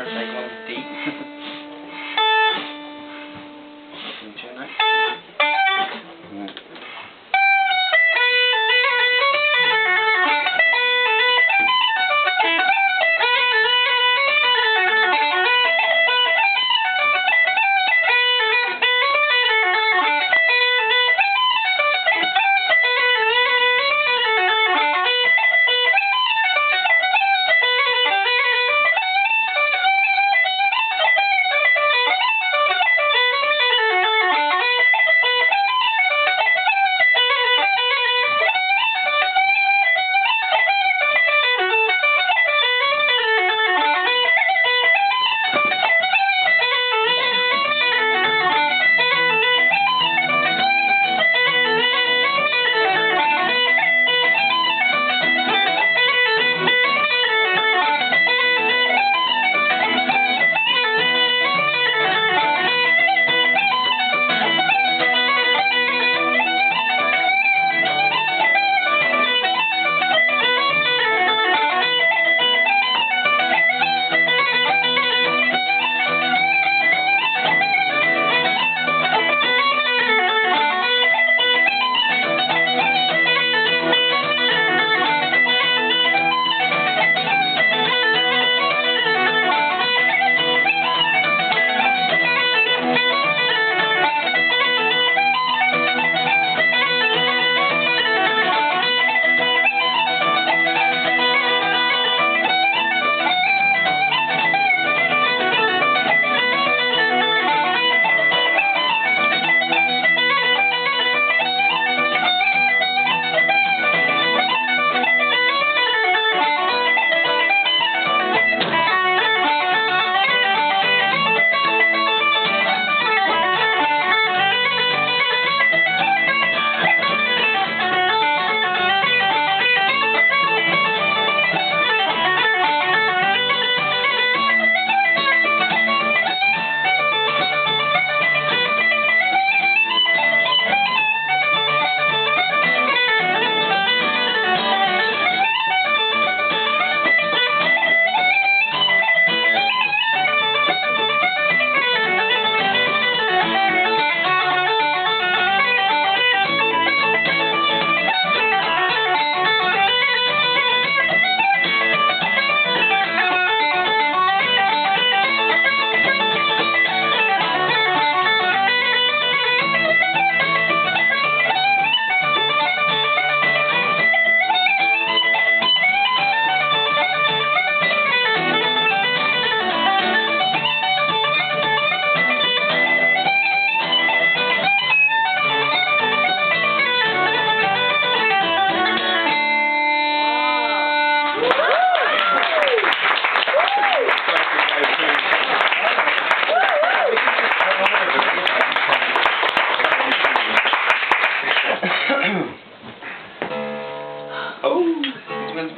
minor, second one, D. In tune now.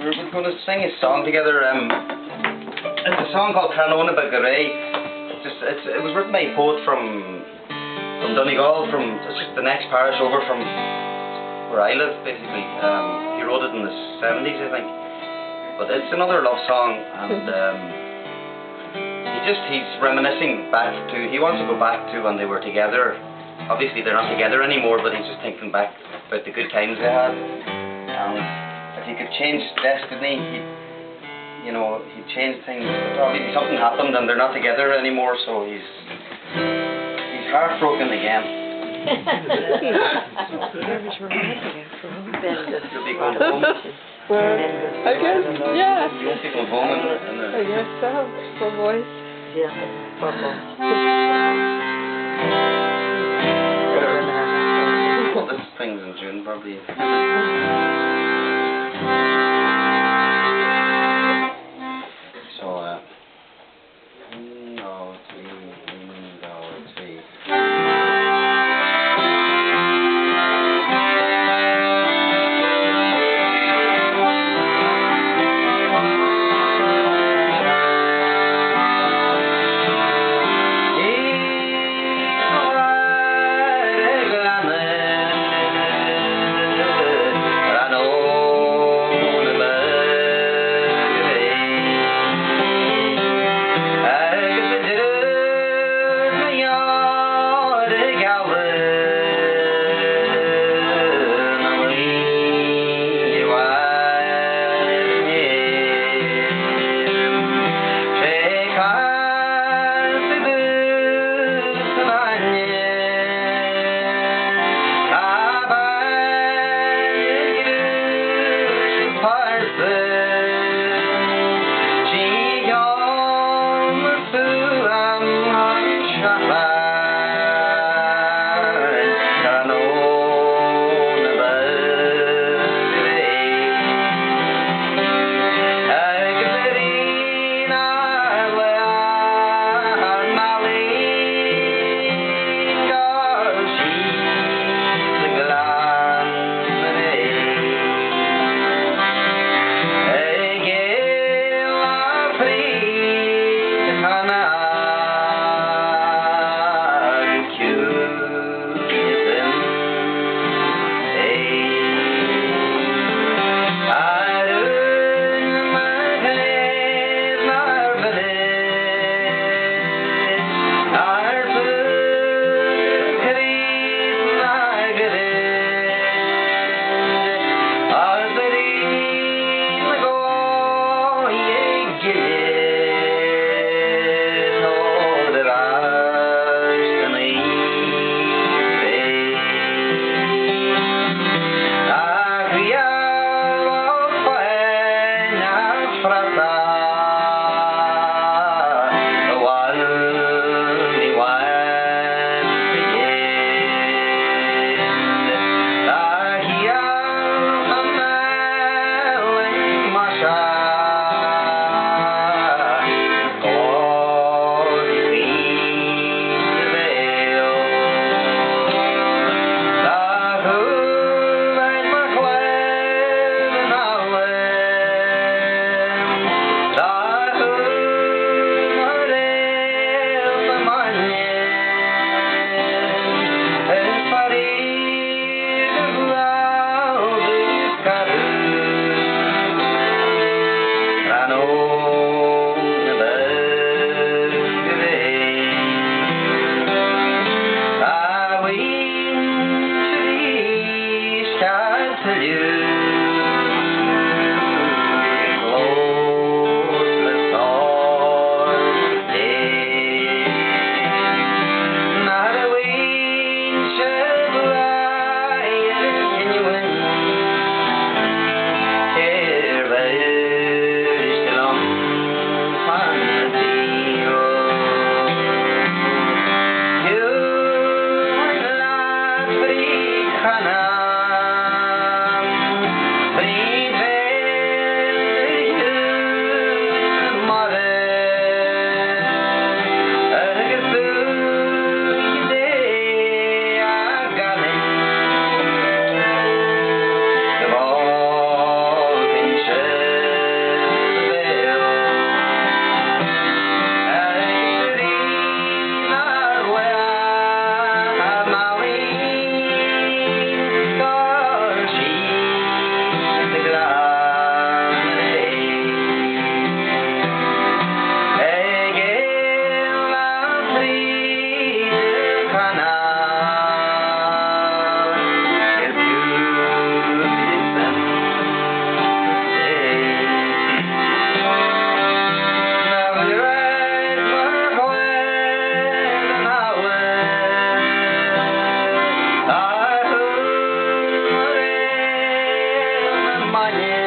We're going to sing a song together. It's a song called Tranona Bhríde. It was written by a poet from Doimnic, it's just the next parish over from where I live, basically. He wrote it in the 70s, I think. But it's another love song, and he's reminiscing back to, he wants to go back to when they were together. Obviously they're not together anymore, but he's just thinking back about the good times they had. If he could change destiny, he'd change things. Obviously something happened and they're not together anymore, so he's heartbroken again. You'll be going home. Well, I guess, yeah. You won't be going home I guess so. For boys. Yeah, for Well, this thing's in June, probably. So, no, three. morning.